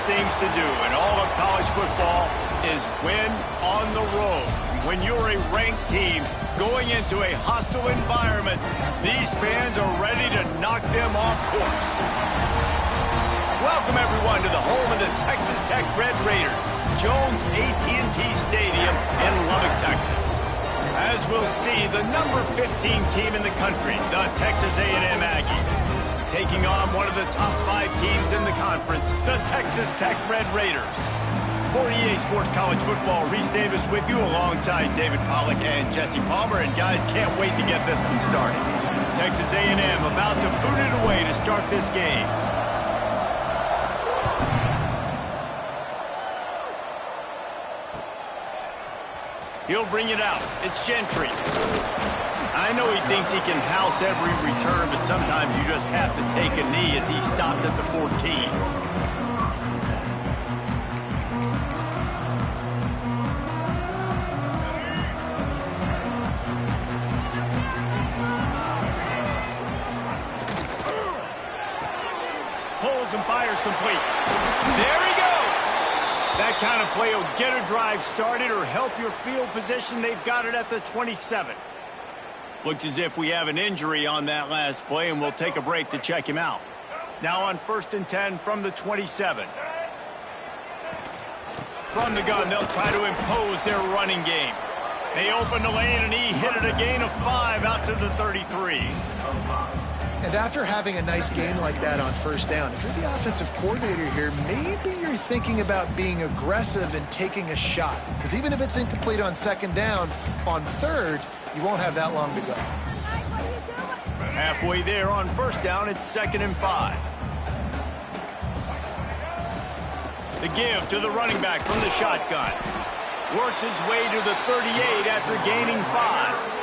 things to do in all of college football is win on the road. When you're a ranked team going into a hostile environment, these fans are ready to knock them off course. Welcome, everyone, to the home of the Texas Tech Red Raiders, Jones AT&T Stadium in Lubbock, Texas. As we'll see, the number 15 team in the country, the Texas A&M Aggies, taking on one of the top 5 teams in the conference, the Texas Tech Red Raiders. For EA Sports College Football, Reese Davis with you alongside David Pollack and Jesse Palmer. And guys, can't wait to get this one started. Texas A&M about to boot it away to start this game. He'll bring it out. It's Gentry. I know he thinks he can house every return, but sometimes you just have to take a knee as he stopped at the 14. And fires complete. There he goes. That kind of play will get a drive started or help your field position. They've got it at the 27. Looks as if we have an injury on that last play, and we'll take a break to check him out. Now on 1st and 10 from the 27. From the gun, they'll try to impose their running game. They open the lane, and he hit it a gain of 5 out to the 33. And after having a nice game like that on 1st down, if you're the offensive coordinator here, maybe you're thinking about being aggressive and taking a shot. Because even if it's incomplete on 2nd down, on 3rd, you won't have that long to go. Halfway there on 1st down, it's 2nd and 5. The give to the running back from the shotgun. Works his way to the 38 after gaining 5.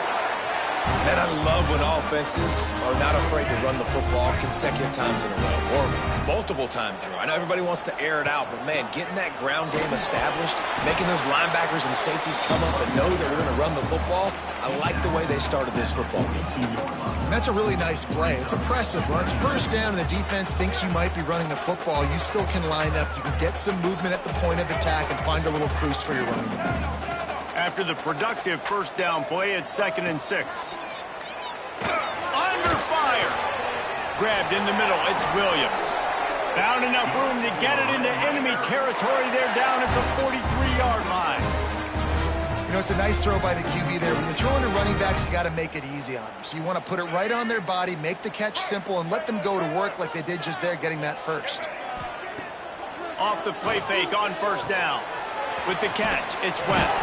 And I love when offenses are not afraid to run the football consecutive times in a row or multiple times in a row. I know everybody wants to air it out, but, man, getting that ground game established, making those linebackers and safeties come up and know that we're going to run the football, I like the way they started this football game. And that's a really nice play. It's impressive. When it's 1st down and the defense thinks you might be running the football, you still can line up. You can get some movement at the point of attack and find a little crease for your running back. After the productive 1st down play, it's 2nd and 6. Under fire. Grabbed in the middle, it's Williams. Found enough room to get it into enemy territory. They're down at the 43-yard line. You know, it's a nice throw by the QB there. When you're throwing to running backs, you got to make it easy on them. So you want to put it right on their body, make the catch simple, and let them go to work like they did just there, getting that first. Off the play fake on 1st down. With the catch, it's West.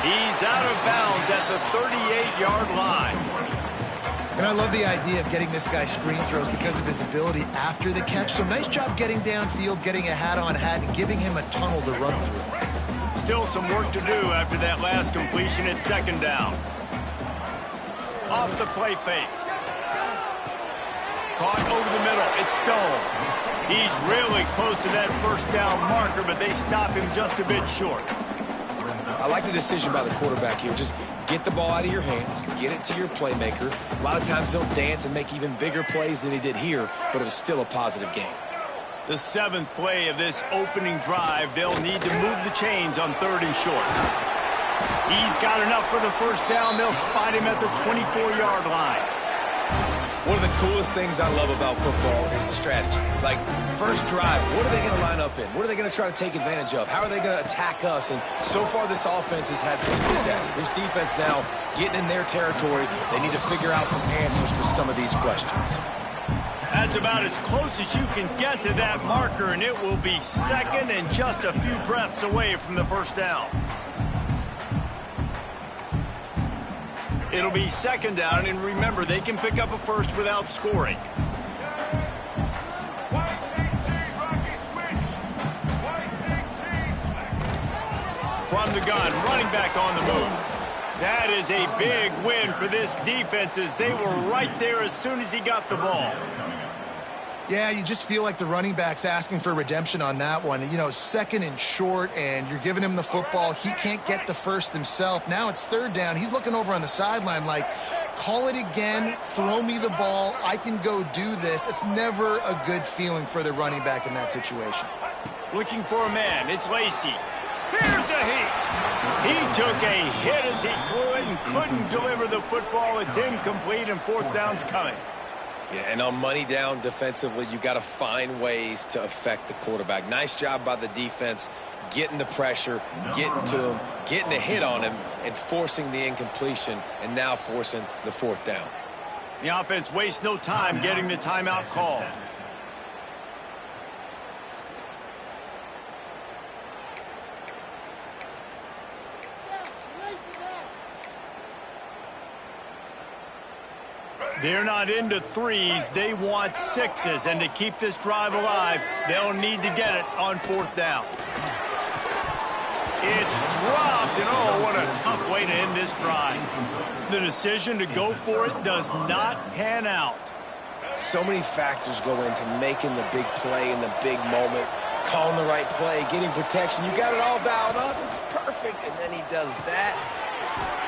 He's out of bounds at the 38-yard line. And I love the idea of getting this guy screen throws because of his ability after the catch. So nice job getting downfield, getting a hat-on-hat, and giving him a tunnel to run through. Still some work to do after that last completion at 2nd down. Off the play fake. Caught over the middle. It's Stone. He's really close to that 1st down marker, but they stop him just a bit short. I like the decision by the quarterback here. Just get the ball out of your hands, get it to your playmaker. A lot of times he'll dance and make even bigger plays than he did here, but it was still a positive game. The 7th play of this opening drive, they'll need to move the chains on 3rd and short. He's got enough for the 1st down. They'll spot him at the 24-yard line. One of the coolest things I love about football is the strategy. Like, first drive, what are they going to line up in? What are they going to try to take advantage of? How are they going to attack us? And so far, this offense has had some success. This defense now getting in their territory. They need to figure out some answers to some of these questions. That's about as close as you can get to that marker, and it will be 2nd and just a few breaths away from the 1st down. It'll be 2nd down, and remember, they can pick up a first without scoring. From the gun, running back on the move. That is a big win for this defense as they were right there as soon as he got the ball. Yeah, you just feel like the running back's asking for redemption on that one. You know, 2nd and short, and you're giving him the football. He can't get the first himself. Now it's 3rd down. He's looking over on the sideline like, call it again, throw me the ball, I can go do this. It's never a good feeling for the running back in that situation. Looking for a man. It's Lacey. Here's a heat. He took a hit as he threw it and couldn't deliver the football. It's incomplete, and fourth down's coming. Yeah, and on money down defensively, you got to find ways to affect the quarterback. Nice job by the defense, getting the pressure, getting to him, getting a hit on him, and forcing the incompletion, and now forcing the fourth down. The offense wastes no time getting the timeout called. They're not into threes. They want sixes. And to keep this drive alive, they'll need to get it on fourth down. It's dropped, and oh, what a tough way to end this drive. The decision to go for it does not pan out. So many factors go into making the big play in the big moment, calling the right play, getting protection. You got it all dialed up. It's perfect. And then he does that.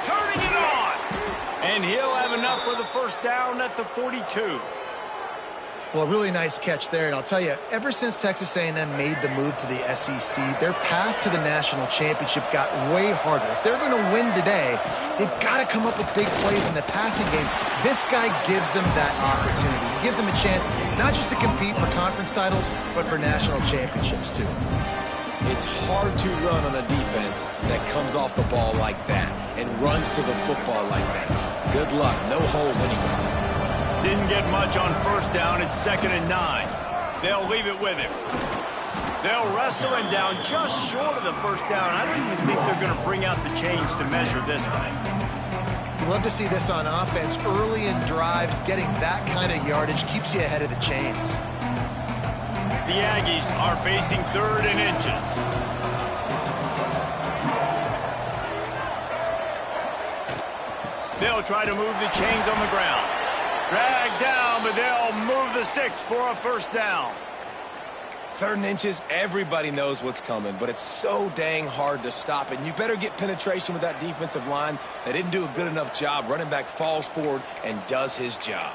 Turning it on. And he'll have enough for the first down at the 42. Well, really nice catch there, and I'll tell you, ever since Texas A&M made the move to the SEC, their path to the national championship got way harder. If they're going to win today, they've got to come up with big plays in the passing game. This guy gives them that opportunity. He gives them a chance not just to compete for conference titles, but for national championships, too. It's hard to run on a defense that comes off the ball like that and runs to the football like that. Good luck. No holes anywhere. Didn't get much on first down. It's 2nd and 9. They'll leave it with him. They'll wrestle him down just short of the first down. I don't even think they're going to bring out the chains to measure this one. You love to see this on offense. Early in drives, getting that kind of yardage keeps you ahead of the chains. The Aggies are facing 3rd and inches. They'll try to move the chains on the ground. Drag down, but they'll move the sticks for a first down. 3rd and inches, everybody knows what's coming, but it's so dang hard to stop it. You better get penetration with that defensive line. They didn't do a good enough job. Running back falls forward and does his job.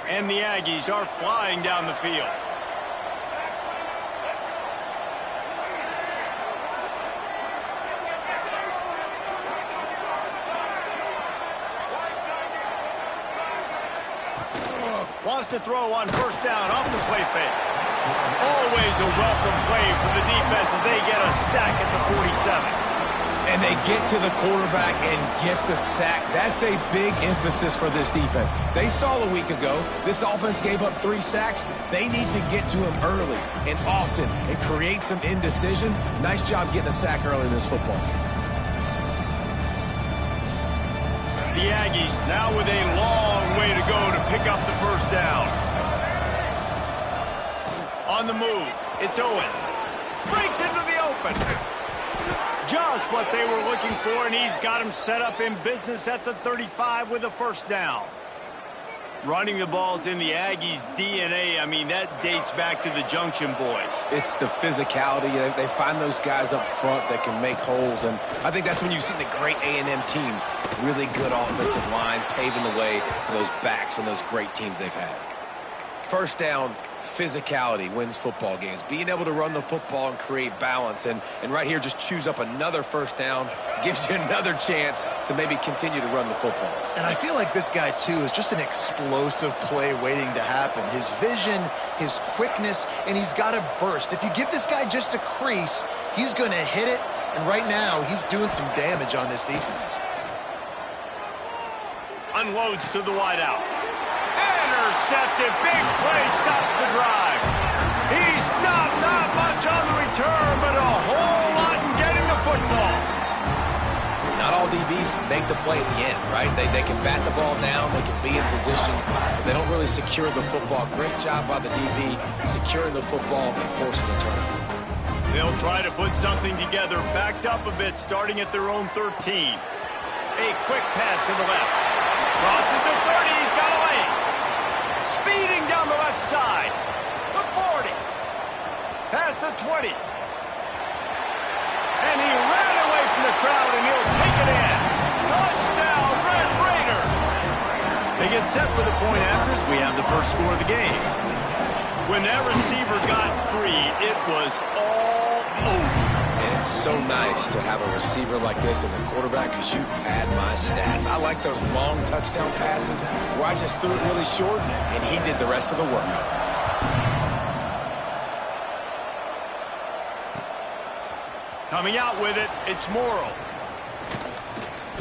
And the Aggies are flying down the field. Wants to throw on first down off the play fake. Always a welcome play for the defense as they get a sack at the 47. And they get to the quarterback and get the sack. That's a big emphasis for this defense. They saw a week ago this offense gave up 3 sacks. They need to get to him early and often and create some indecision. Nice job getting a sack early in this football game. The Aggies now with a long way to go to pick up the first down. On the move, it's Owens. Breaks into the open. Just what they were looking for, and he's got him set up in business at the 35 with a first down. Running the ball's in the Aggies' DNA. I mean, that dates back to the Junction Boys. It's the physicality. They find those guys up front that can make holes, and I think that's when you see the great A&M teams. Really good offensive line, paving the way for those backs and those great teams they've had. First down, physicality wins football games. Being able to run the football and create balance. And right here, just choose up another first down. Gives you another chance to maybe continue to run the football. And I feel like this guy, too, is just an explosive play waiting to happen. His vision, his quickness, and he's got a burst. If you give this guy just a crease, he's going to hit it. And right now, he's doing some damage on this defense. Unloads to the wideout. Intercepted. Big play stops the drive. He stopped not much on the return, but a whole lot in getting the football. Not all DBs make the play at the end, right? They can bat the ball down, they can be in position, but they don't really secure the football. Great job by the DB securing the football and forcing the turnover. They'll try to put something together, backed up a bit, starting at their own 13. A quick pass to the left. Crosses the 30, he's got a lane. Speeding down the left side. The 40. Past the 20. And he ran away from the crowd, and he'll take it in. Touchdown, Red Raiders. get set for the point afters. We have the first score of the game. When that receiver got free, it was all over. And it's so nice to have a receiver like this as a quarterback because you pad my stats. I like those long touchdown passes where I just threw it really short and he did the rest of the work. Coming out with it, it's Morrow.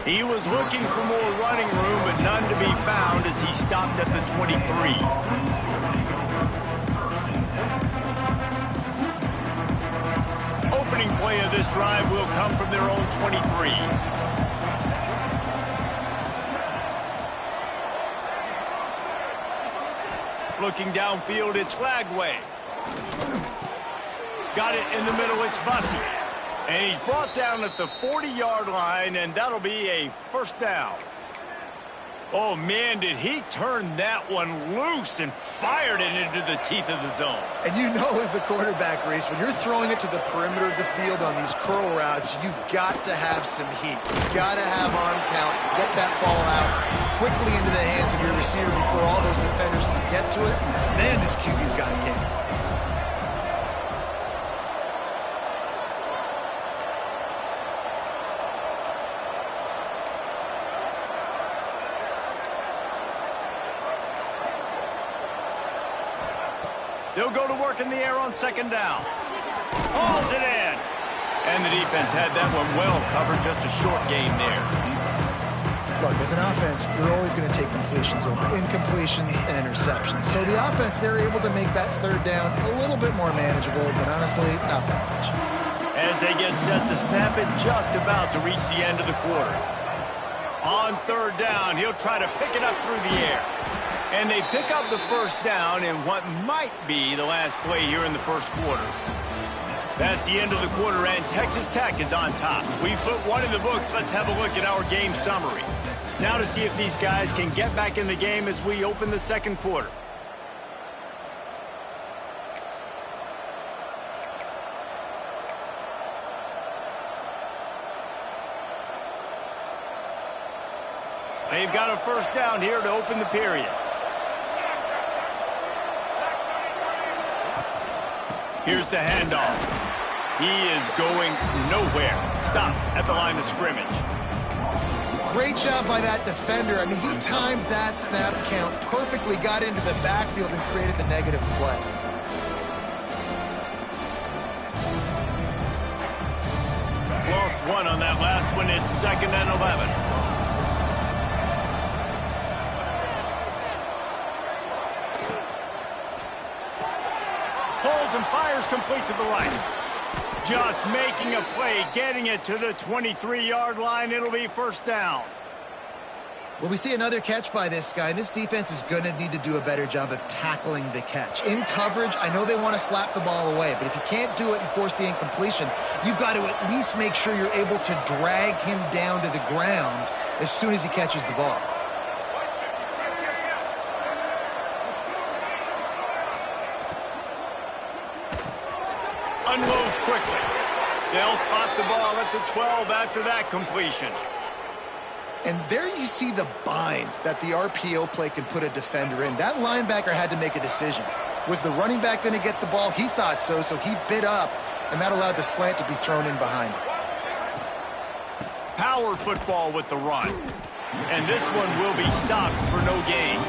He was looking for more running room, but none to be found as he stopped at the 23. Opening play of this drive will come from their own 23. Looking downfield, it's Lagway. Got it in the middle, it's Bussey. And he's brought down at the 40-yard line, and that'll be a first down. Oh, man, did he turn that one loose and fired it into the teeth of the zone. And you know as a quarterback, Reese, when you're throwing it to the perimeter of the field on these curl routes, you've got to have some heat. You've got to have arm talent to get that ball out quickly into the hands of your receiver before all those defenders can get to it. Man, this QB's got a game. They'll go to work in the air on second down. Hauls it in. And the defense had that one well covered, just a short gain there. Look, as an offense, you're always going to take completions over incompletions and interceptions. So the offense, they're able to make that third down a little bit more manageable, but honestly, not that much. As they get set to snap it, just about to reach the end of the quarter. On third down, he'll try to pick it up through the air. And they pick up the first down in what might be the last play here in the first quarter. That's the end of the quarter, and Texas Tech is on top. We put one in the books. Let's have a look at our game summary. Now to see if these guys can get back in the game as we open the second quarter. They've got a first down here to open the period. Here's the handoff. He is going nowhere. Stop at the line of scrimmage. Great job by that defender. I mean, he timed that snap count perfectly, got into the backfield, and created the negative play. Lost one on that last one. It's 2nd and 11. Holds and fires complete to the right. Just making a play, getting it to the 23-yard line. It'll be first down. Well, we see another catch by this guy, and this defense is going to need to do a better job of tackling the catch. In coverage, I know they want to slap the ball away, but if you can't do it and force the incompletion, you've got to at least make sure you're able to drag him down to the ground as soon as he catches the ball. Unloads quickly. They'll spot the ball at the 12 after that completion. And there you see the bind that the RPO play can put a defender in. That linebacker had to make a decision. Was the running back going to get the ball? He thought so, so he bit up, and that allowed the slant to be thrown in behind him. Power football with the run. And this one will be stopped for no gain.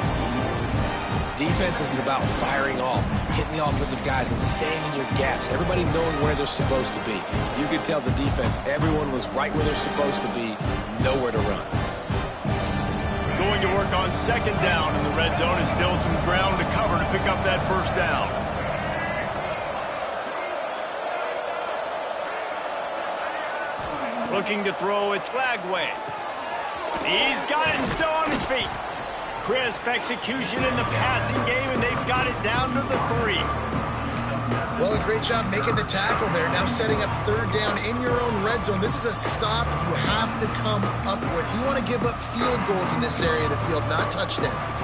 Defense is about firing off, hitting the offensive guys, and staying in your gaps. Everybody knowing where they're supposed to be. You could tell the defense, everyone was right where they're supposed to be, nowhere to run. Going to work on second down in the red zone, and still some ground to cover to pick up that first down. Looking to throw, it's Lagway. He's got it and still on his feet. Crisp execution in the passing game, and they've got it down to the 3. Well, a great job making the tackle there. Now setting up third down in your own red zone. This is a stop you have to come up with. You want to give up field goals in this area of the field, not touchdowns.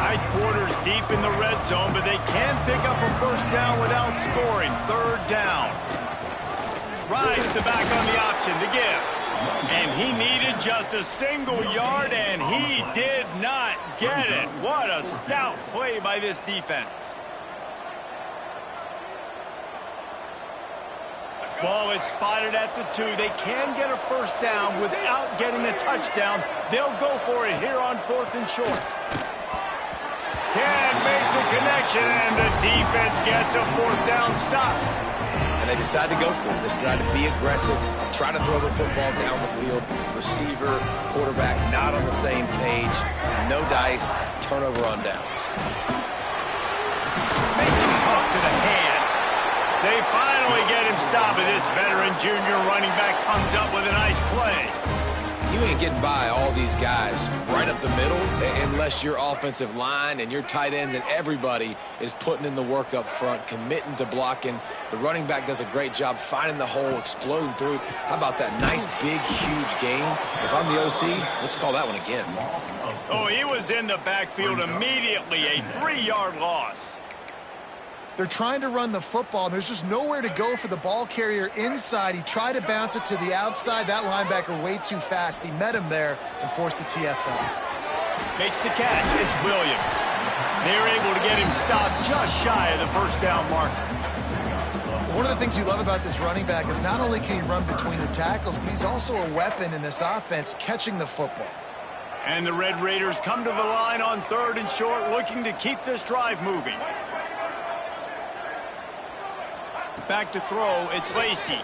Tight quarters deep in the red zone, but they can pick up a first down without scoring. Third down. Rides the back on the option to give. And he needed just a single yard, and he did not get it. What a stout play by this defense. Ball is spotted at the 2. They can get a first down without getting a touchdown. They'll go for it here on 4th and short. Can't make the connection, and the defense gets a 4th down stop. And they decide to go for it. They decide to be aggressive, try to throw the football down the field. Receiver, quarterback, not on the same page. No dice, turnover on downs. Makes him talk to the hand. They finally get him stopped, and this veteran junior running back comes up with a nice play. You ain't getting by all these guys right up the middle unless your offensive line and your tight ends and everybody is putting in the work up front, committing to blocking. The running back does a great job finding the hole, exploding through. How about that nice, big, huge gain? If I'm the OC, let's call that one again. Oh, he was in the backfield immediately, a 3-yard loss. They're trying to run the football, and there's just nowhere to go for the ball carrier inside. He tried to bounce it to the outside. That linebacker way too fast. He met him there and forced the TFL. Makes the catch. It's Williams. They're able to get him stopped just shy of the first down marker. One of the things you love about this running back is not only can he run between the tackles, but he's also a weapon in this offense, catching the football. And the Red Raiders come to the line on 3rd and short, looking to keep this drive moving. Back to throw, it's Lacey.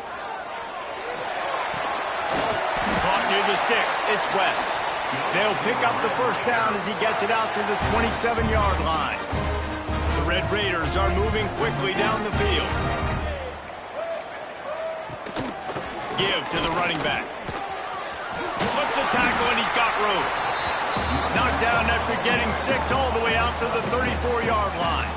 Caught near the sticks, it's West. They'll pick up the first down as he gets it out to the 27-yard line. The Red Raiders are moving quickly down the field. Give to the running back. Slips a tackle and he's got room. Knocked down after getting 6 all the way out to the 34-yard line.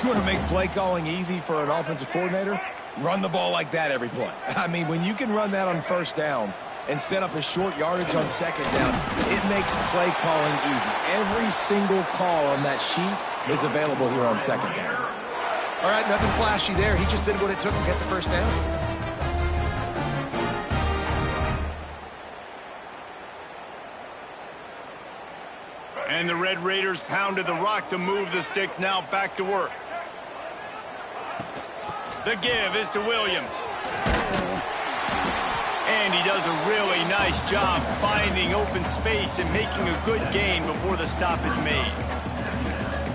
You want to make play calling easy for an offensive coordinator? Run the ball like that every play. I mean, when you can run that on first down and set up a short yardage on second down, it makes play calling easy. Every single call on that sheet is available here on second down. All right, nothing flashy there. He just did what it took to get the first down. And the Red Raiders pounded the rock to move the sticks, now back to work. The give is to Williams. And he does a really nice job finding open space and making a good gain before the stop is made.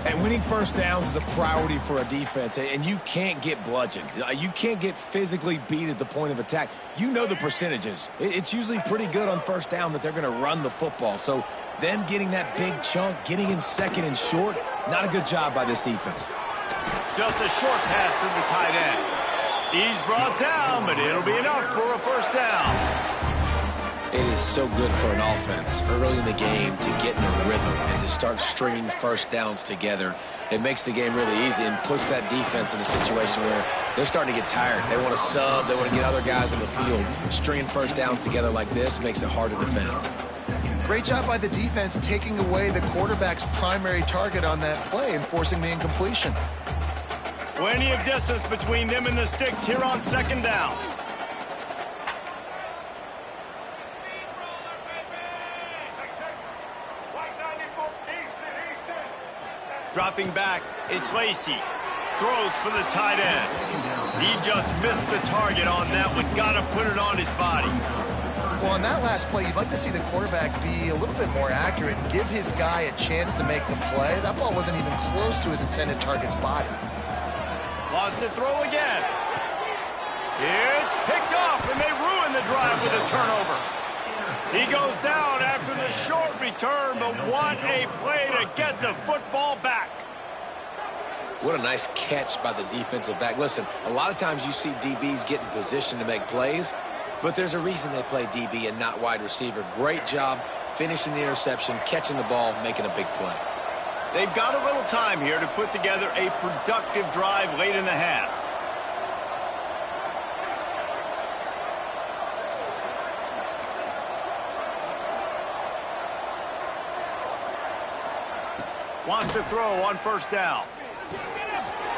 And winning first downs is a priority for a defense, and you can't get bludgeoned. You can't get physically beat at the point of attack. You know the percentages. It's usually pretty good on first down that they're going to run the football. So them getting that big chunk, getting in second and short, not a good job by this defense. Just a short pass to the tight end. He's brought down, but it'll be enough for a first down. It is so good for an offense early in the game to get in a rhythm and to start stringing first downs together. It makes the game really easy and puts that defense in a situation where they're starting to get tired. They want to sub. They want to get other guys on the field. Stringing first downs together like this makes it hard to defend. Great job by the defense taking away the quarterback's primary target on that play and forcing the incompletion. Plenty of distance between them and the sticks here on second down. Dropping back, it's Lacey. Throws for the tight end. He just missed the target on that one. Got to put it on his body. Well, on that last play, you'd like to see the quarterback be a little bit more accurate and give his guy a chance to make the play. That ball wasn't even close to his intended target's body. Lost to throw again. It's picked off, and they ruin the drive with a turnover. He goes down after the short return, but what a play to get the football back. What a nice catch by the defensive back. Listen, a lot of times you see DBs get in position to make plays, but there's a reason they play DB and not wide receiver. Great job finishing the interception, catching the ball, making a big play. They've got a little time here to put together a productive drive late in the half. Wants to throw on first down.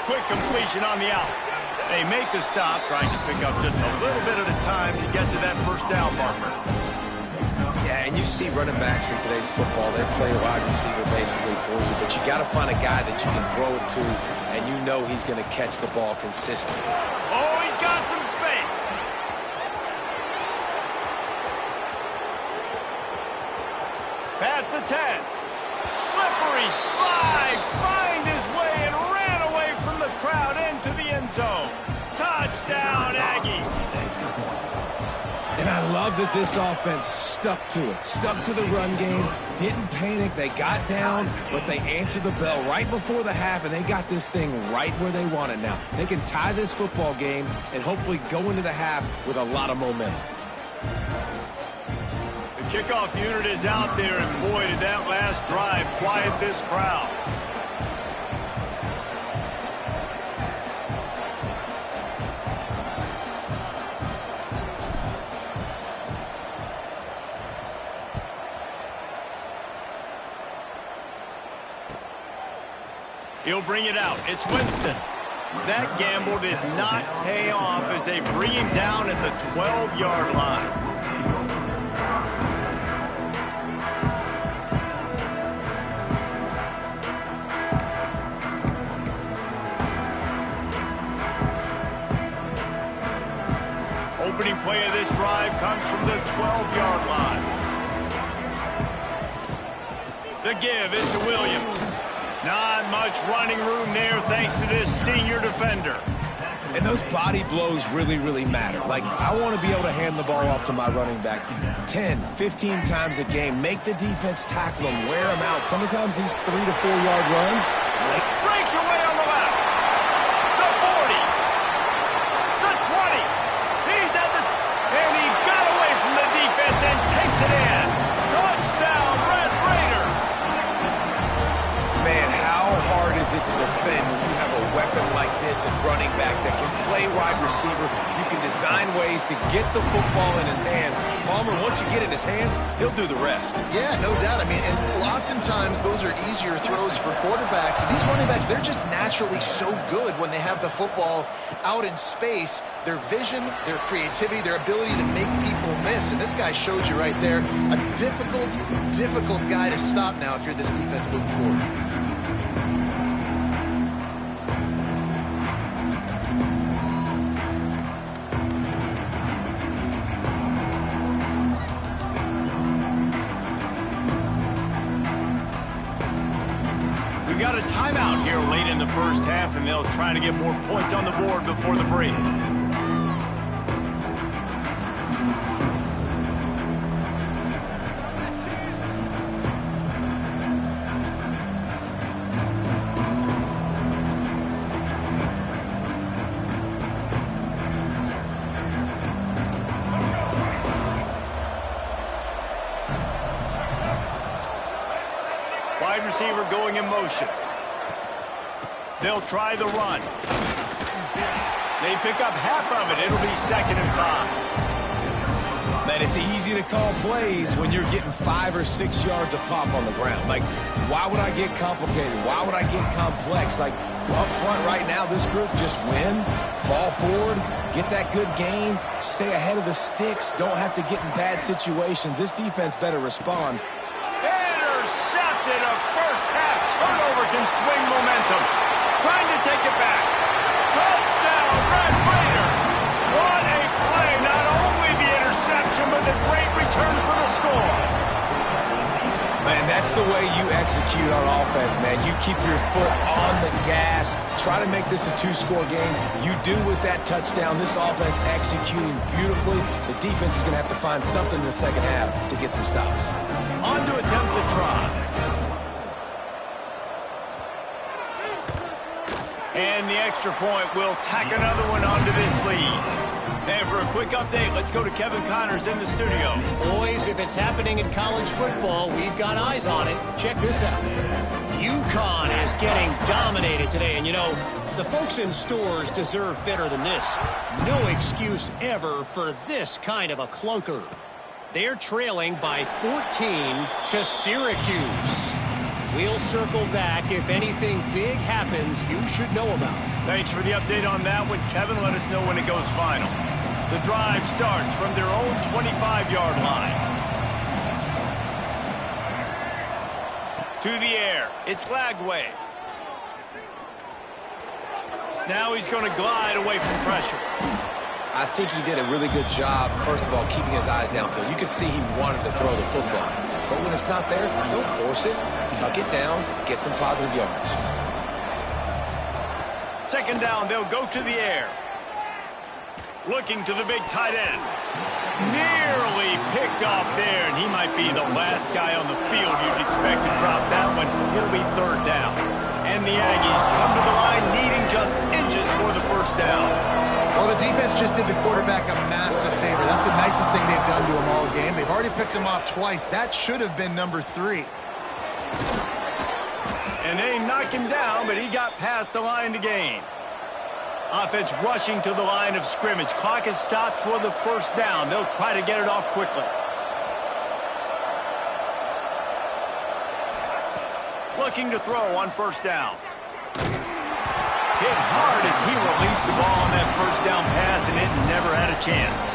Quick completion on the out. They make the stop, trying to pick up just a little bit at a time to get to that first down marker. Yeah, and you see running backs in today's football, they play wide receiver basically for you, but you got to find a guy that you can throw it to, and you know he's going to catch the ball consistently. Oh, he's got some space. Past the 10. Slippery slide, find his way and ran away from the crowd into the end zone. Touchdown, Aggies. And I love that this offense stuck to it, stuck to the run game, didn't panic. They got down, but they answered the bell right before the half, and they got this thing right where they want it now. They can tie this football game and hopefully go into the half with a lot of momentum. The kickoff unit is out there, and boy, did that last drive quiet this crowd. He'll bring it out. It's Winston. That gamble did not pay off as they bring him down at the 12-yard line. Opening play of this drive comes from the 12-yard line. The give is to Williams. Not much running room there thanks to this senior defender. And those body blows really, really matter. Like, I want to be able to hand the ball off to my running back 10, 15 times a game. Make the defense tackle them, wear them out. Sometimes these 3 to 4 yard runs. Breaks away on the left. The 40. The 20. He's at the... And he got away from the defense and takes it in. Touchdown, Red Raiders. Man, how hard is it to defend when you have a weapon like this at running back that can play wide receiver? You can design ways to get the football in his hand. Palmer, once you get it in his hands, he'll do the rest. Yeah, no doubt. I mean, and oftentimes those are easier throws for quarterbacks. And these running backs, they're just naturally so good when they have the football out in space. Their vision, their creativity, their ability to make people miss. And this guy shows you right there, a difficult guy to stop now if you're this defense moving forward. We got a timeout here late in the first half, and they'll try to get more points on the board before the break. Wide receiver going in motion. They'll try the run. They pick up half of it. It'll be 2nd and 5. Man, it's easy to call plays when you're getting 5 or 6 yards of pop on the ground. Like, why would I get complicated? Why would I get complex? Like, up front right now, this group just win, fall forward, get that good gain, stay ahead of the sticks, don't have to get in bad situations. This defense better respond. Intercepted. A first half turnover can swing momentum. Trying to take it back. Touchdown, Red Raiders. What a play. Not only the interception, but the great return for the score. Man, that's the way you execute on offense, man. You keep your foot on the gas. Try to make this a 2-score game. You do with that touchdown. This offense executing beautifully. The defense is going to have to find something in the second half to get some stops. On to attempt the try. And the extra point will tack another one onto this lead. And for a quick update, let's go to Kevin Connors in the studio. Boys, if it's happening in college football, we've got eyes on it. Check this out. UConn is getting dominated today. And, you know, the folks in stores deserve better than this. No excuse ever for this kind of a clunker. They're trailing by 14 to Syracuse. We'll circle back. If anything big happens, you should know about it. Thanks for the update on that one, Kevin. Let us know when it goes final. The drive starts from their own 25-yard line. To the air. It's Lagway. Now he's going to glide away from pressure. I think he did a really good job, first of all, keeping his eyes downfield. You could see he wanted to throw the football. But when it's not there, don't force it. Tuck it down, get some positive yards. Second down, they'll go to the air. Looking to the big tight end. Nearly picked off there, and he might be the last guy on the field you'd expect to drop that one. It'll be third down. And the Aggies come to the line needing just inches for the first down. Well, the defense just did the quarterback a massive favor. That's the nicest thing they've done to him all game. They've already picked him off twice. That should have been number 3. And they knock him down, but he got past the line to gain. Offense rushing to the line of scrimmage. Clock is stopped for the first down. They'll try to get it off quickly. Looking to throw on first down. Hit hard as he released the ball on that first down pass, and it never had a chance.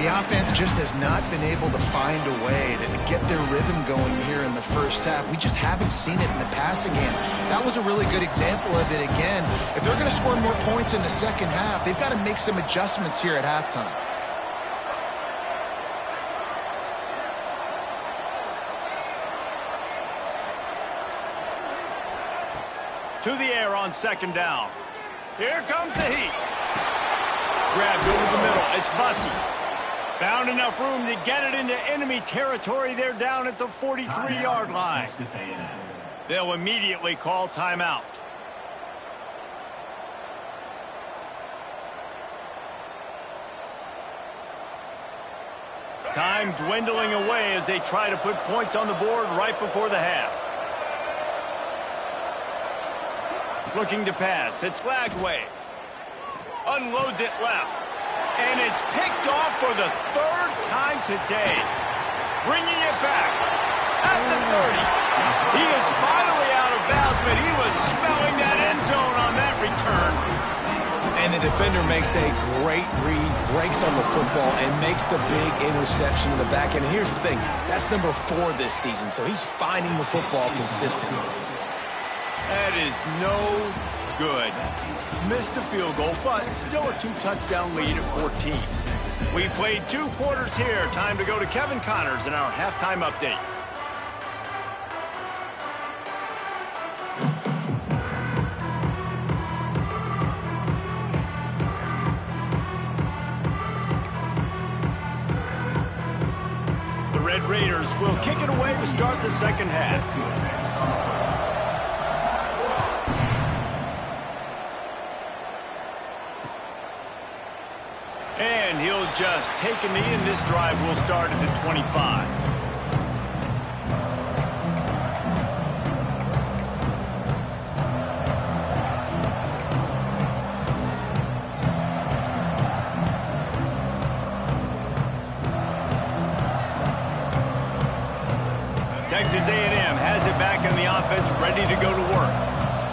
The offense just has not been able to find a way to get their rhythm going here in the first half. We just haven't seen it in the passing game. That was a really good example of it again. If they're going to score more points in the second half, they've got to make some adjustments here at halftime. To the air on second down. Here comes the heat. Grabbed over the middle. It's Bussey. Found enough room to get it into enemy territory. They're down at the 43-yard line. They'll immediately call timeout. Time dwindling away as they try to put points on the board right before the half. Looking to pass. It's Lagway. Unloads it left. And it's picked off for the third time today. Bringing it back at the 30. He is finally out of bounds, but he was smelling that end zone on that return. And the defender makes a great read, breaks on the football, and makes the big interception in the back end. And here's the thing. That's number 4 this season, so he's finding the football consistently. That is no good. Missed the field goal, but still a 2-touchdown lead at 14. We played 2 quarters here. Time to go to Kevin Connors in our halftime update. The Red Raiders will kick it away to start the second half. And he'll just take a knee, and this drive will start at the 25. Texas A&M has it back in the offense, ready to go to work.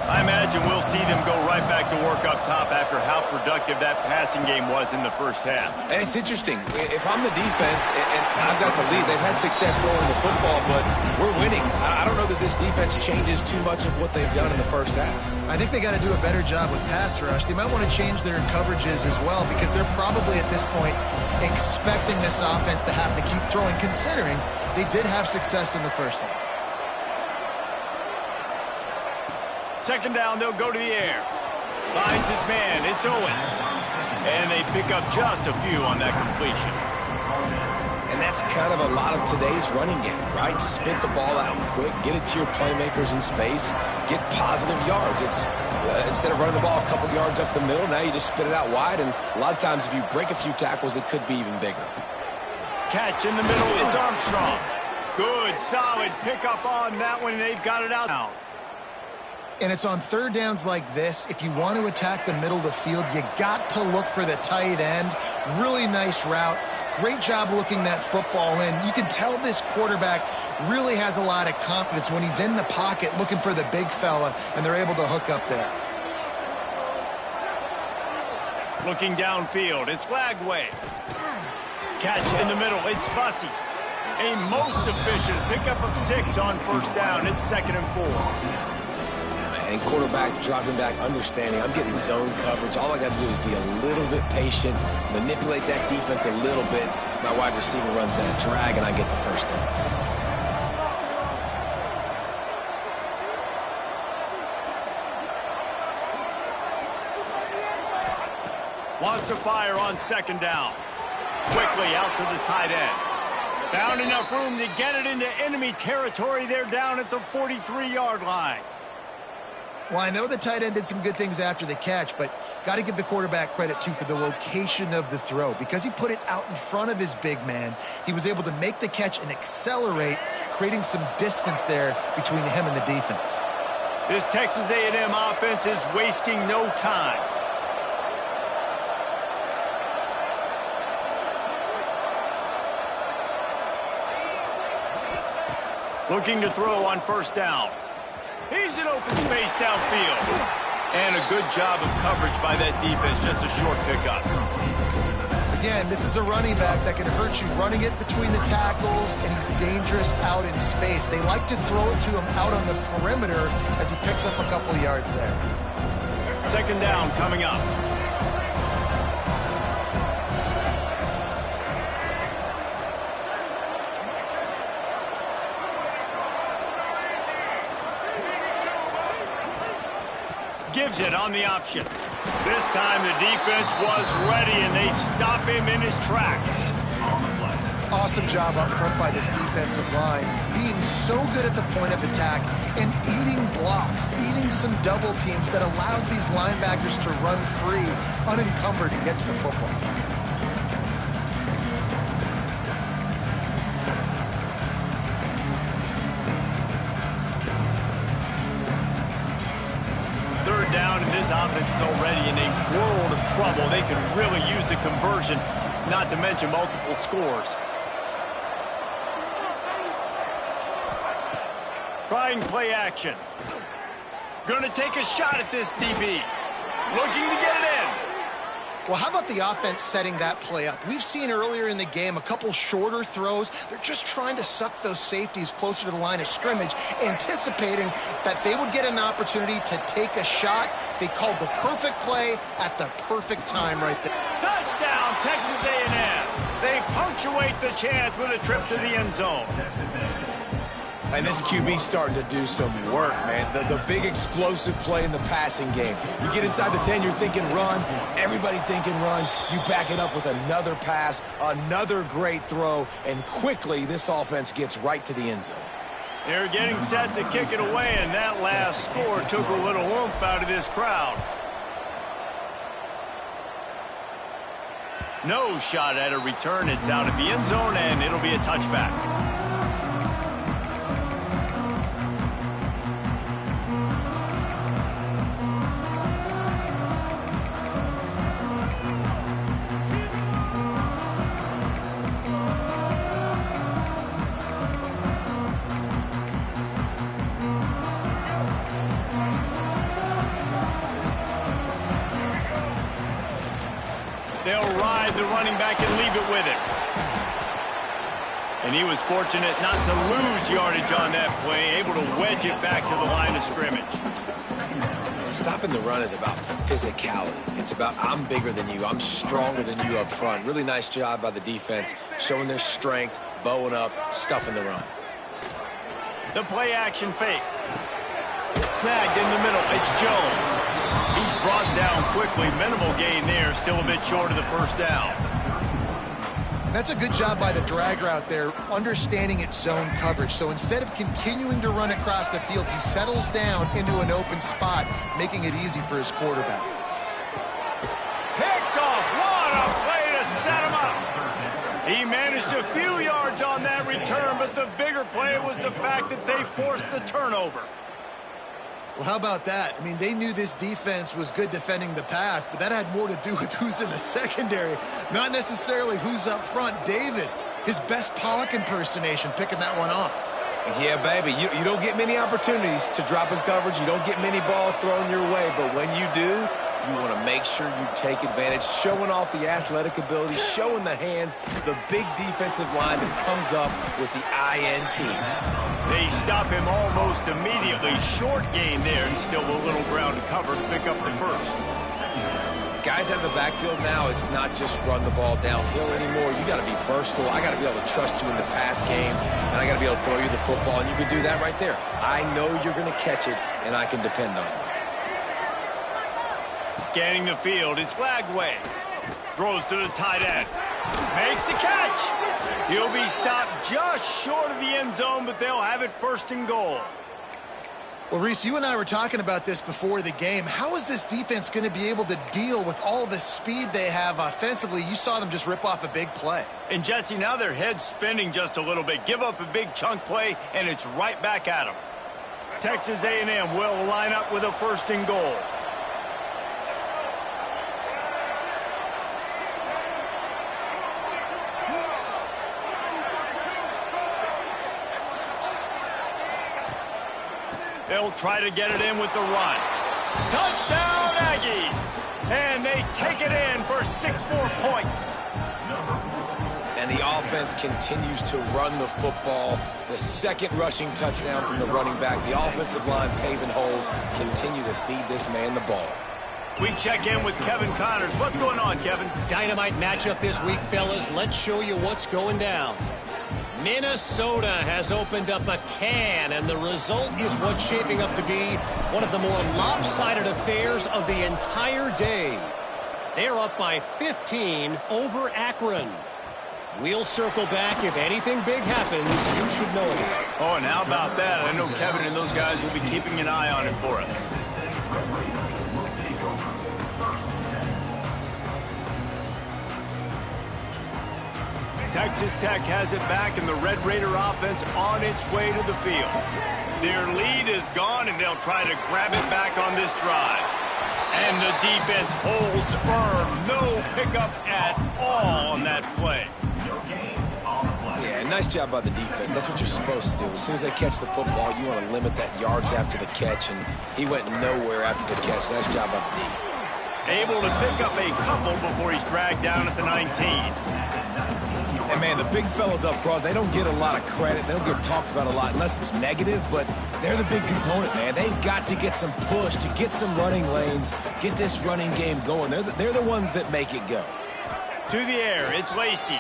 I imagine we'll see them go right back to work up top after how productive that passing game was in the first half. And it's interesting. If I'm the defense and I've got the lead, they've had success throwing the football, but we're winning. I don't know that this defense changes too much of what they've done in the first half. I think they got to do a better job with pass rush. They might want to change their coverages as well, because they're probably at this point expecting this offense to have to keep throwing, considering they did have success in the first half. Second down, they'll go to the air. Finds his man. It's Owens. And they pick up just a few on that completion. And that's kind of a lot of today's running game, right? Spit the ball out quick, get it to your playmakers in space, get positive yards. It's instead of running the ball a couple yards up the middle, now you just spit it out wide, and a lot of times if you break a few tackles, it could be even bigger. Catch in the middle. It's Armstrong. Good, solid pickup on that one, and they've got it out now. And it's on third downs like this. If you want to attack the middle of the field, you got to look for the tight end. Really nice route. Great job looking that football in. You can tell this quarterback really has a lot of confidence when he's in the pocket looking for the big fella, and they're able to hook up there. Looking downfield, it's Lagway. Catch in the middle, it's Bussey. A most efficient pickup of 6 on first down. It's 2nd and 4. And quarterback dropping back, understanding I'm getting zone coverage. All I got to do is be a little bit patient, manipulate that defense a little bit. My wide receiver runs that drag, and I get the first down. Wants to fire on 2nd down. Quickly out to the tight end. Found enough room to get it into enemy territory. They're down at the 43-yard line. Well, I know the tight end did some good things after the catch, but got to give the quarterback credit, too, for the location of the throw. Because he put it out in front of his big man, he was able to make the catch and accelerate, creating some distance there between him and the defense. This Texas A&M offense is wasting no time. Looking to throw on first down. He's in open space downfield. And a good job of coverage by that defense, just a short pickup. Again, this is a running back that can hurt you running it between the tackles, and he's dangerous out in space. They like to throw it to him out on the perimeter as he picks up a couple of yards there. 2nd down coming up. Gives it on the option. This time the defense was ready, and they stop him in his tracks. Awesome job up front by this defensive line, being so good at the point of attack and eating blocks, eating some double teams that allows these linebackers to run free, unencumbered, and get to the football. Down, and this offense is already in a world of trouble. They could really use a conversion, not to mention multiple scores. Trying play action. Gonna take a shot at this DB. Looking to get it in. Well, how about the offense setting that play up? We've seen earlier in the game a couple shorter throws. They're just trying to suck those safeties closer to the line of scrimmage, anticipating that they would get an opportunity to take a shot. They called the perfect play at the perfect time right there. Touchdown, Texas A&M. They punctuate the chance with a trip to the end zone. And this QB's starting to do some work, man. The big explosive play in the passing game. You get inside the 10, you're thinking run. Everybody thinking run. You back it up with another pass, another great throw, and quickly this offense gets right to the end zone. They're getting set to kick it away, and that last score took a little oomph out of this crowd. No shot at a return. It's out of the end zone, and it'll be a touchback. They'll ride the running back and leave it with him. And he was fortunate not to lose yardage on that play, able to wedge it back to the line of scrimmage. And stopping the run is about physicality. It's about I'm bigger than you, I'm stronger than you up front. Really nice job by the defense, showing their strength, bowing up, stuffing the run. The play action fake. Snagged in the middle. It's Jones. He's brought down quickly. Minimal gain there. Still a bit short of the first down. That's a good job by the drag route there, understanding its zone coverage. So instead of continuing to run across the field, he settles down into an open spot, making it easy for his quarterback. Picked off. What a play to set him up. He managed a few yards on that return, but the bigger play was the fact that they forced the turnover. Well, how about that? I mean, they knew this defense was good defending the pass, but that had more to do with who's in the secondary, not necessarily who's up front. David, his best Pollock impersonation, picking that one off. Yeah, baby, you don't get many opportunities to drop in coverage. You don't get many balls thrown your way, but when you do, you want to make sure you take advantage, showing off the athletic ability, showing the hands, the big defensive line that comes up with the INT. They stop him almost immediately. Short gain there, and still a little ground to cover to pick up the first. Guys out of the backfield now, it's not just run the ball downhill anymore. You got to be versatile. I got to be able to trust you in the pass game, and I got to be able to throw you the football, and you can do that right there. I know you're going to catch it, and I can depend on you. Scanning the field, it's Lagway. Throws to the tight end. Makes the catch. He'll be stopped just short of the end zone, but they'll have it first and goal. Well, Reese, you and I were talking about this before the game. How is this defense going to be able to deal with all the speed they have offensively? You saw them just rip off a big play. And, Jesse, now their head's spinning just a little bit. Give up a big chunk play, and it's right back at them. Texas A&M will line up with a first and goal. They'll try to get it in with the run. Touchdown, Aggies! And they take it in for 6 more points. And the offense continues to run the football. The second rushing touchdown from the running back. The offensive line paving holes. Continue to feed this man the ball. We check in with Kevin Connors. What's going on, Kevin? Dynamite matchup this week, fellas. Let's show you what's going down. Minnesota has opened up a can, and the result is what's shaping up to be one of the more lopsided affairs of the entire day. They're up by 15 over Akron. We'll circle back. If anything big happens, you should know it. Oh, and how about that? I know Kevin and those guys will be keeping an eye on it for us. Texas Tech has it back, and the Red Raider offense on its way to the field. Their lead is gone, and they'll try to grab it back on this drive. And the defense holds firm. No pickup at all on that play. Yeah, nice job by the defense. That's what you're supposed to do. As soon as they catch the football, you want to limit that yards after the catch, and he went nowhere after the catch. Nice job by the D. Able to pick up a couple before he's dragged down at the 19. And, man, the big fellas up front, they don't get a lot of credit. They don't get talked about a lot unless it's negative, but they're the big component, man. They've got to get some push, to get some running lanes, get this running game going. They're the ones that make it go. To the air, it's Lacey.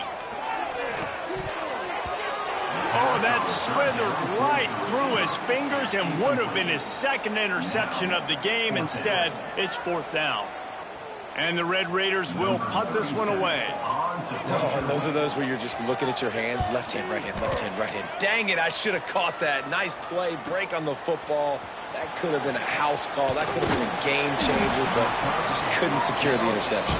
Oh, that slithered right through his fingers and would have been his second interception of the game. Instead, it's 4th down. And the Red Raiders will punt this one away. Oh, and those are those where you're just looking at your hands. Left hand, right hand, left hand, right hand. Dang it, I should have caught that. Nice play, break on the football. That could have been a house call. That could have been a game changer, but just couldn't secure the interception.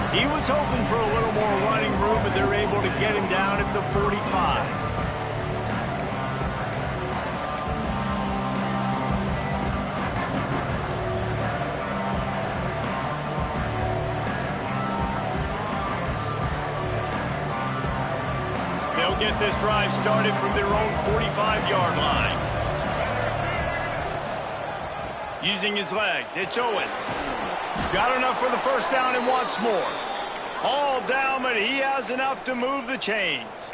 He was hoping for a little more running room, but they're able to get him down at the 45. Get this drive started from their own 45-yard line. Using his legs, it's Owens. Got enough for the first down and wants more. All down, but he has enough to move the chains.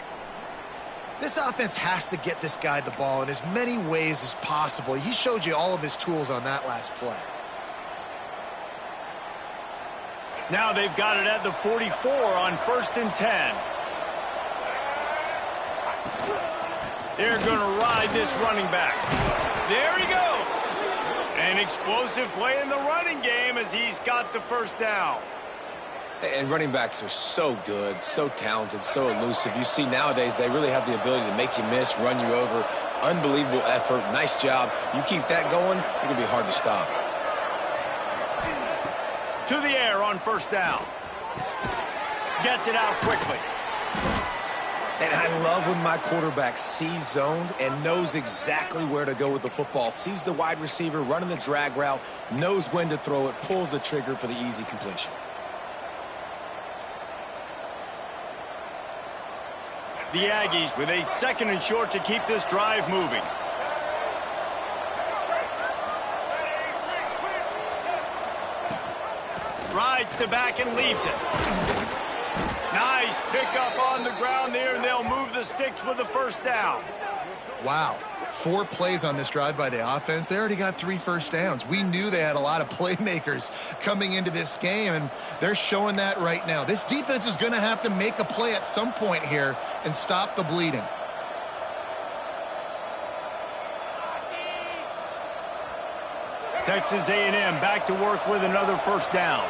This offense has to get this guy the ball in as many ways as possible. He showed you all of his tools on that last play. Now they've got it at the 44 on 1st and 10. They're going to ride this running back. There he goes. An explosive play in the running game as he's got the first down. And running backs are so good, so talented, so elusive. You see nowadays they really have the ability to make you miss, run you over. Unbelievable effort. Nice job. You keep that going, it's going to be hard to stop. To the air on 1st down. Gets it out quickly. And I love when my quarterback sees zoned and knows exactly where to go with the football. Sees the wide receiver running the drag route, knows when to throw it, pulls the trigger for the easy completion. The Aggies with a 2nd and short to keep this drive moving. Rides to back and leaves it. Nice pickup on the ground there, and they'll move the sticks with the first down. Wow. 4 plays on this drive by the offense. They already got 3 first downs. We knew they had a lot of playmakers coming into this game, and they're showing that right now. This defense is going to have to make a play at some point here and stop the bleeding. Texas A&M back to work with another first down.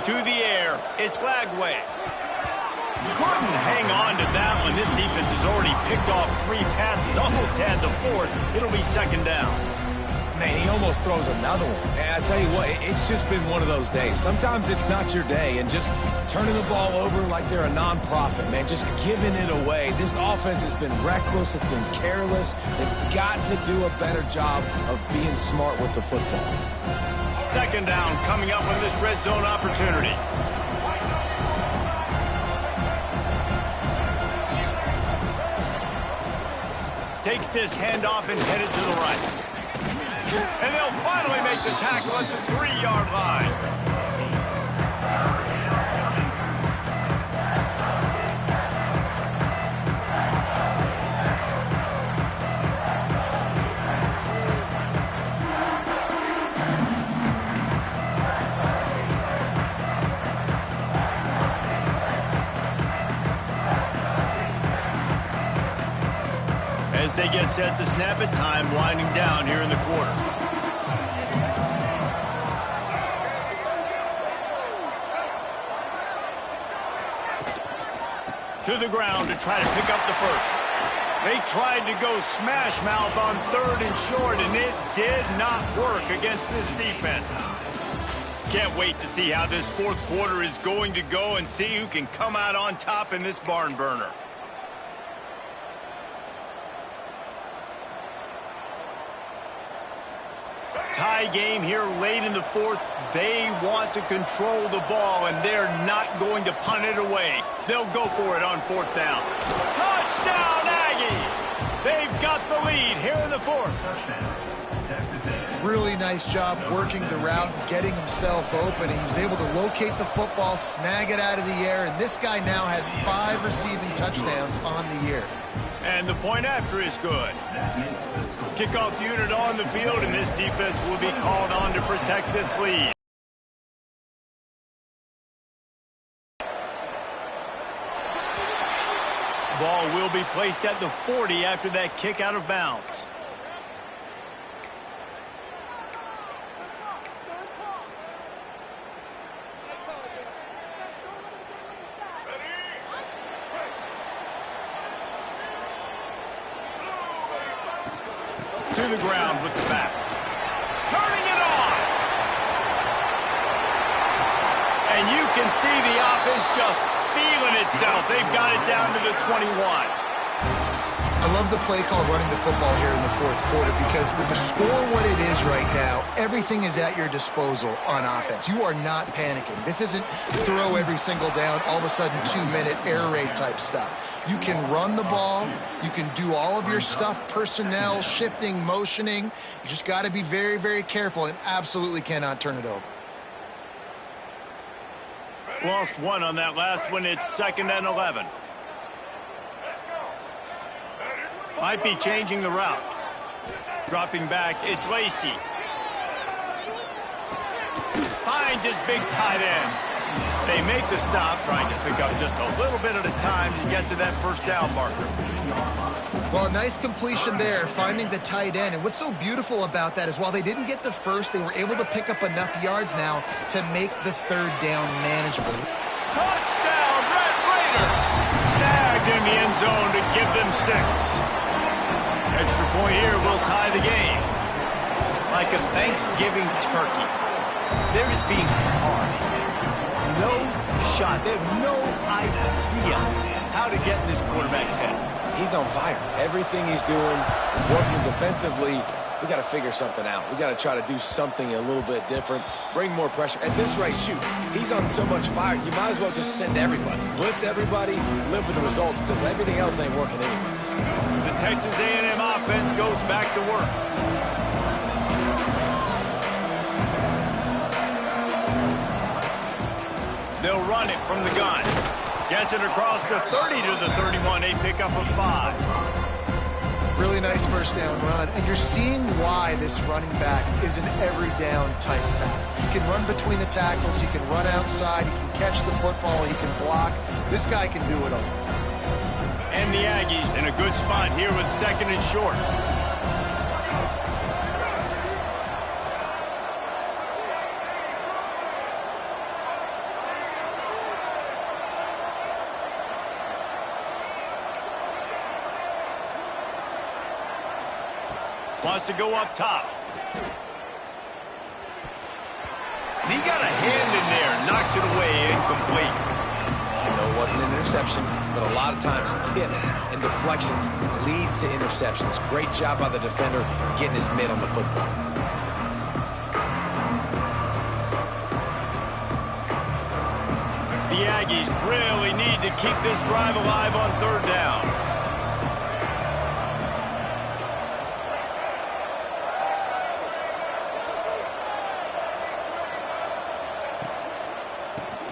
To the air, it's Lagway. Couldn't hang on to that one. This defense has already picked off 3 passes, almost had the 4th. It'll be 2nd down. Man, he almost throws another one. And I tell you what, it's just been one of those days. Sometimes it's not your day, and just turning the ball over like they're a nonprofit, man, just giving it away. This offense has been reckless, it's been careless. They've got to do a better job of being smart with the football. 2nd down coming up on this red zone opportunity. Takes this handoff and headed to the right. And they'll finally make the tackle at the 3-yard line. As they get set to snap it, time winding down here in the quarter. To the ground to try to pick up the first. They tried to go smash mouth on 3rd and short, and it did not work against this defense. Can't wait to see how this 4th quarter is going to go and see who can come out on top in this barn burner. Tie game here late in the 4th. They want to control the ball, and they're not going to punt it away. They'll go for it on 4th down. Touchdown, Aggies! They've got the lead here in the 4th. Really nice job working the route, getting himself open. He was able to locate the football, snag it out of the air, and this guy now has 5 receiving touchdowns on the year. And the point after is good. Kickoff unit on the field, and this defense will be called on to protect this lead. Ball will be placed at the 40 after that kick out of bounds. To the ground with the back. Turning it on. And you can see the offense just feeling itself. They've got it down to the 21. I love the play call running the football here in the 4th quarter, because with the score what it is right now, everything is at your disposal on offense. You are not panicking. This isn't throw every single down, all of a sudden 2-minute air raid type stuff. You can run the ball. You can do all of your stuff, personnel, shifting, motioning. You just got to be very, very careful and absolutely cannot turn it over. Lost 1 on that last one. It's 2nd and 11. Might be changing the route. Dropping back, it's Lacey. Finds his big tight end. They make the stop, trying to pick up just a little bit at a time to get to that first down marker. Well, a nice completion there, finding the tight end. And what's so beautiful about that is while they didn't get the first, they were able to pick up enough yards now to make the 3rd down manageable. Touchdown, Red Raider! Snagged in the end zone to give them 6. Extra point here will tie the game. Like a Thanksgiving turkey, they're just being hard. no shot. They have no idea how to get in this quarterback's head. He's on fire. Everything he's doing is working defensively. We got to figure something out. We got to try to do something a little bit different, bring more pressure. At this rate, shoot, he's on so much fire, you might as well just send everybody. Blitz everybody, live with the results, because everything else ain't working anyways. The Texas A&M offense goes back to work. They'll run it from the gun. Gets it across the 30 to the 31. A pickup of 5. Really nice first down run, and you're seeing why this running back is an every down type back. He can run between the tackles, he can run outside, he can catch the football, he can block. This guy can do it all. And the Aggies in a good spot here with 2nd and short. Wants to go up top. And he got a hand in there, knocks it away, incomplete. I know it wasn't an interception, but a lot of times tips and deflections leads to interceptions. Great job by the defender getting his mitt on the football. The Aggies really need to keep this drive alive on 3rd down.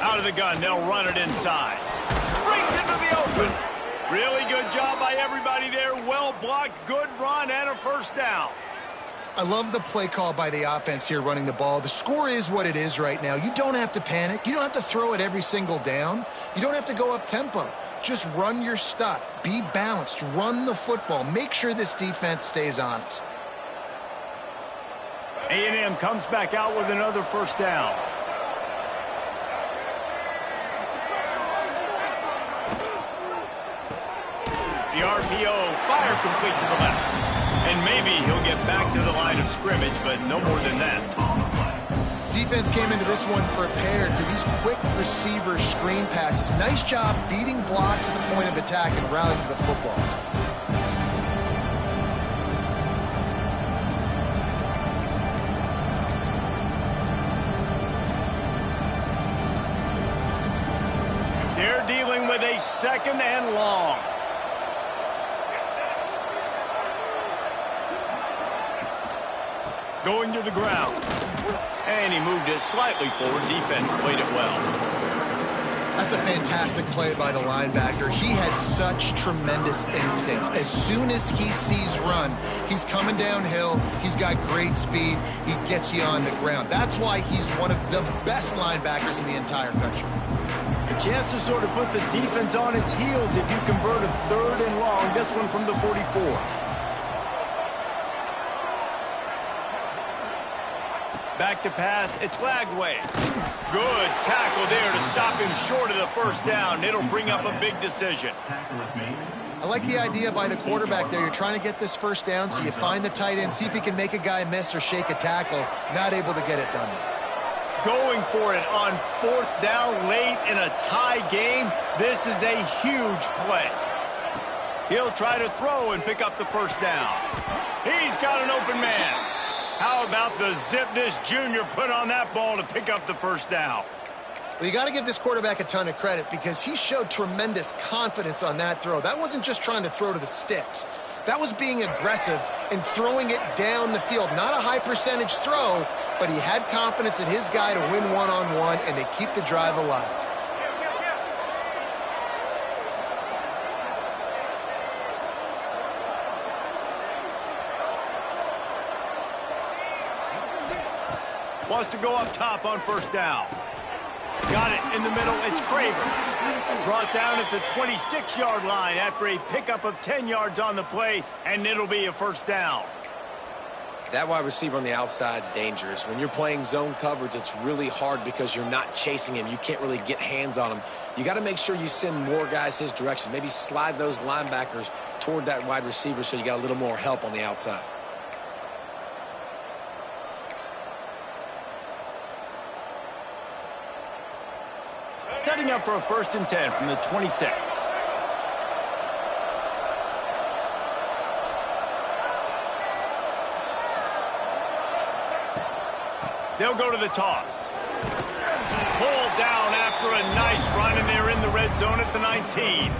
Out of the gun, they'll run it inside. Brings it to the open. Really good job by everybody there. Well blocked, good run, and a 1st down. I love the play call by the offense here running the ball. The score is what it is right now. You don't have to panic. You don't have to throw it every single down. You don't have to go up tempo. Just run your stuff. Be balanced. Run the football. Make sure this defense stays honest. A&M comes back out with another 1st down. The RPO, fire complete to the left. And maybe he'll get back to the line of scrimmage, but no more than that. Defense came into this one prepared for these quick receiver screen passes. Nice job beating blocks at the point of attack and rallying to the football. They're dealing with a 2nd and long. Going to the ground. And he moved it slightly forward. Defense played it well. That's a fantastic play by the linebacker. He has such tremendous instincts. As soon as he sees run, he's coming downhill. He's got great speed. He gets you on the ground. That's why he's one of the best linebackers in the entire country. A chance to sort of put the defense on its heels if you convert a 3rd and long. This one from the 44. Back to pass, it's Lagway. Good tackle there to stop him short of the 1st down. It'll bring up a big decision. I like the idea by the quarterback there. You're trying to get this 1st down, so you find the tight end, see if he can make a guy miss or shake a tackle. Not able to get it done. Going for it on 4th down late in a tie game. This is a huge play. He'll try to throw and pick up the 1st down. He's got an open man. How about the zip this junior put on that ball to pick up the 1st down? Well, you got to give this quarterback a ton of credit because he showed tremendous confidence on that throw. That wasn't just trying to throw to the sticks. That was being aggressive and throwing it down the field. Not a high percentage throw, but he had confidence in his guy to win one-on-one, and they keep the drive alive. Wants to go up top on 1st down. Got it in the middle. It's Craver. Brought down at the 26-yard line after a pickup of 10 yards on the play, and it'll be a 1st down. That wide receiver on the outside is dangerous. When you're playing zone coverage, it's really hard because you're not chasing him. You can't really get hands on him. You got to make sure you send more guys his direction. Maybe slide those linebackers toward that wide receiver so you got a little more help on the outside. Setting up for a 1st and 10 from the 26. They'll go to the toss. Pulled down after a nice run, and they're in the red zone at the 19.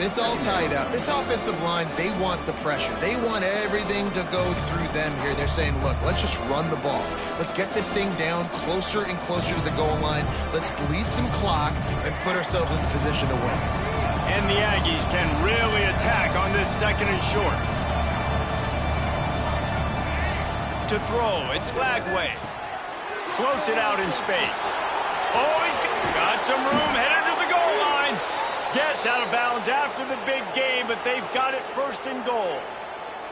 It's all tied up. This offensive line, they want the pressure. They want everything to go through them here. They're saying, look, let's just run the ball. Let's get this thing down closer and closer to the goal line. Let's bleed some clock and put ourselves in position to win. And the Aggies can really attack on this 2nd and short. To throw, it's Lagway. Floats it out in space. Oh, he's got some room, headed to the goal line. Gets out of bounds after the big game, but they've got it 1st and goal.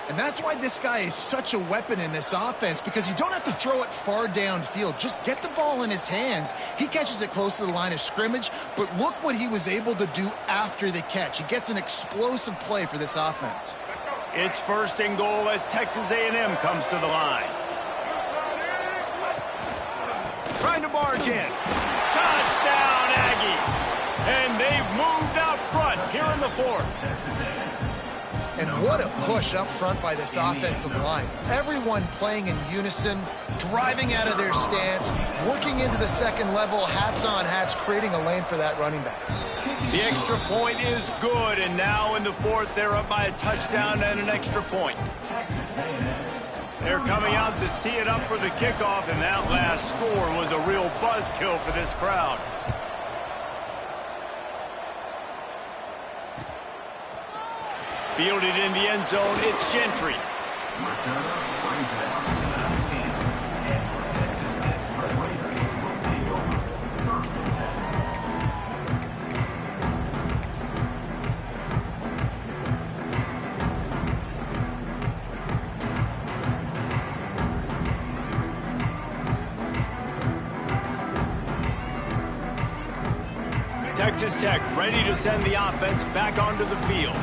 And that's why this guy is such a weapon in this offense, because you don't have to throw it far downfield. Just get the ball in his hands. He catches it close to the line of scrimmage, but look what he was able to do after the catch. He gets an explosive play for this offense. It's 1st and goal as Texas A&M comes to the line. Trying to barge in. Touchdown, Aggie. And they've moved out front here in the 4th. And what a push up front by this offensive line. Everyone playing in unison, driving out of their stance, working into the 2nd level, hats on hats, creating a lane for that running back. The extra point is good, and now in the 4th, they're up by a touchdown and an extra point. They're coming out to tee it up for the kickoff, and that last score was a real buzzkill for this crowd. Fielded in the end zone, it's Gentry. Texas Tech ready to send the offense back onto the field.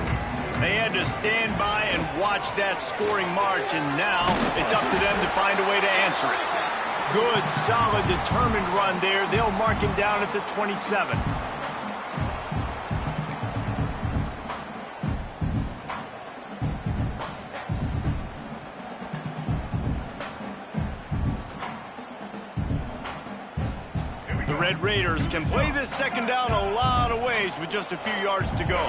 They had to stand by and watch that scoring march, and now it's up to them to find a way to answer it. Good, solid, determined run there. They'll mark him down at the 27. The Red Raiders can play this 2nd down a lot of ways with just a few yards to go.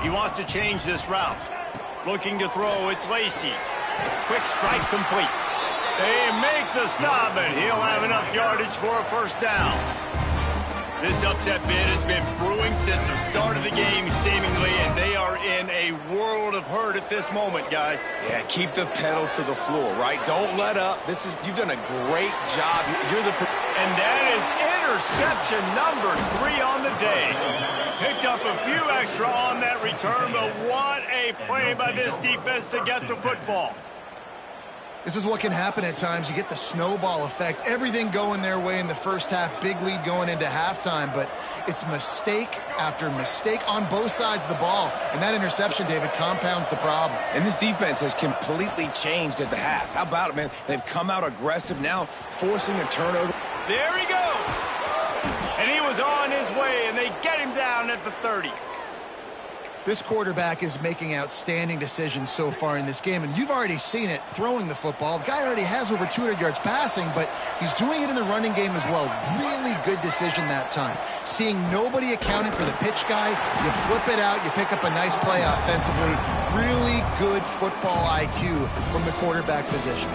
He wants to change this route. Looking to throw, it's Lacey. Quick strike complete. They make the stop, and he'll have enough yardage for a 1st down. This upset bid has been brewing since the start of the game, seemingly, and they are in a world of hurt at this moment, guys. Yeah, keep the pedal to the floor, right? Don't let up. You've done a great job. And that is interception number 3 on the day. Picked up a few extra on that return, but what a play by this defense to get the football. This is what can happen at times. You get the snowball effect. Everything going their way in the 1st half. Big lead going into halftime, but it's mistake after mistake on both sides of the ball. And that interception, David, compounds the problem. And this defense has completely changed at the half. How about it, man? They've come out aggressive now, forcing a turnover. There he goes. And he was on his way, and they get him down at the 30. This quarterback is making outstanding decisions so far in this game, and you've already seen it throwing the football. The guy already has over 200 yards passing, but he's doing it in the running game as well. Really good decision that time. Seeing nobody accounting for the pitch guy, you flip it out, you pick up a nice play offensively. Really good football IQ from the quarterback position.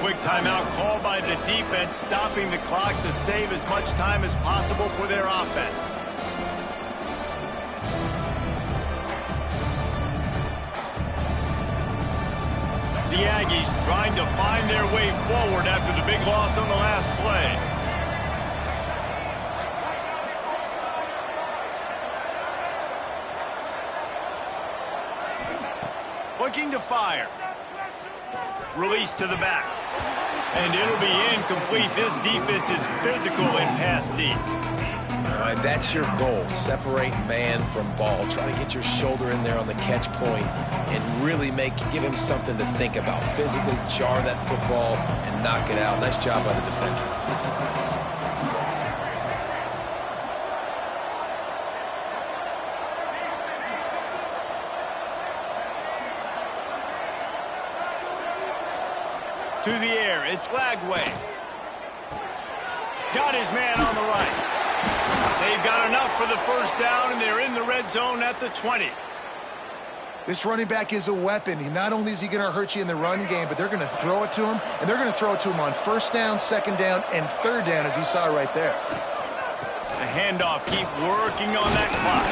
Quick timeout called by the defense, stopping the clock to save as much time as possible for their offense. The Aggies trying to find their way forward after the big loss on the last play. Looking to fire. Release to the back. And it'll be incomplete. This defense is physical and pass deep. And that's your goal. Separate man from ball. Try to get your shoulder in there on the catch point and really give him something to think about. Physically jar that football and knock it out. Nice job by the defender. To the air, it's Lagway. Got his man on the right. They've got enough for the first down, and they're in the red zone at the 20. This running back is a weapon. Not only is he going to hurt you in the run game, but they're going to throw it to him, and they're going to throw it to him on first down, second down, and third down, as you saw right there. The handoff, keep working on that clock.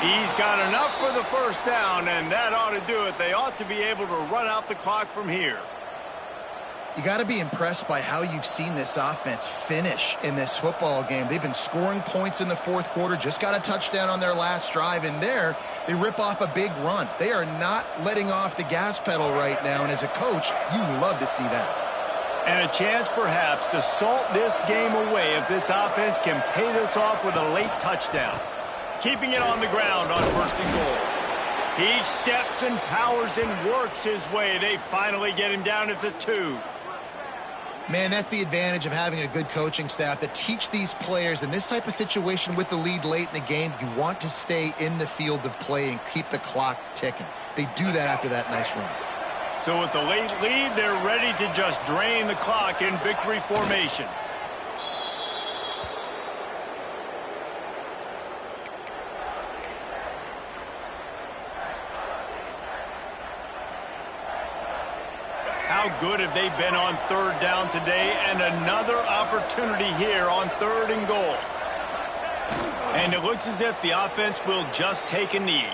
He's got enough for the first down, and that ought to do it. They ought to be able to run out the clock from here. You got to be impressed by how you've seen this offense finish in this football game. They've been scoring points in the fourth quarter, just got a touchdown on their last drive, and there they rip off a big run. They are not letting off the gas pedal right now, and as a coach, you love to see that. And a chance perhaps to salt this game away if this offense can pay this off with a late touchdown. Keeping it on the ground on first and goal. He steps and powers and works his way. They finally get him down at the 2. Man, that's the advantage of having a good coaching staff that teach these players in this type of situation with the lead late in the game. You want to stay in the field of play and keep the clock ticking. They do that after that nice run. So with the late lead, they're ready to just drain the clock in victory formation. How good have they been on third down today? And another opportunity here on third and goal. And it looks as if the offense will just take a knee.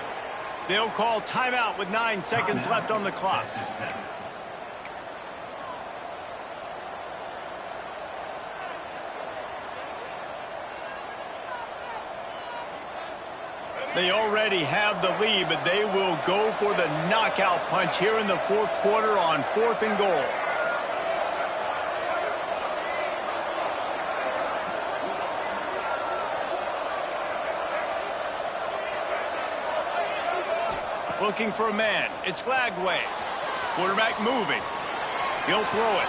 They'll call timeout with 9 seconds left on the clock. They already have the lead, but they will go for the knockout punch here in the fourth quarter on fourth and goal. Looking for a man. It's Lagway. Quarterback moving. He'll throw it.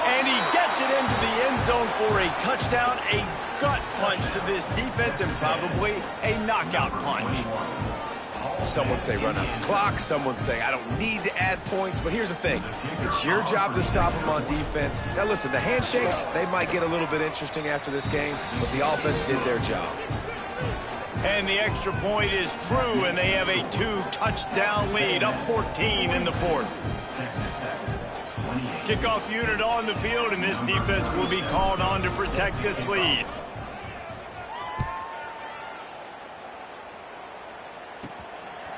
And he gets it into the end zone for a touchdown, a gut punch to this defense, and probably a knockout punch. Someone say run out the clock. Someone say I don't need to add points. But here's the thing. It's your job to stop them on defense. Now, listen, the handshakes, they might get a little bit interesting after this game, but the offense did their job. And the extra point is true, and they have a 2-touchdown lead, up 14 in the fourth. Kickoff unit on the field, and this defense will be called on to protect this lead.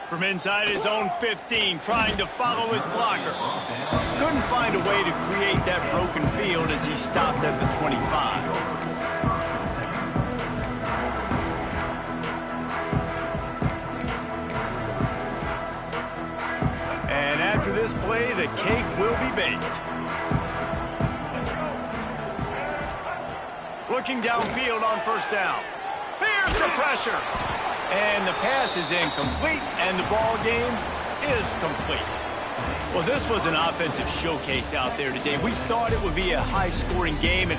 From inside his own 15, trying to follow his blockers. Couldn't find a way to create that broken field as he stopped at the 25. And after this play, the cake will be baked. Looking downfield on first down. Here's the pressure. And the pass is incomplete, and the ball game is complete. Well, this was an offensive showcase out there today. We thought it would be a high-scoring game, and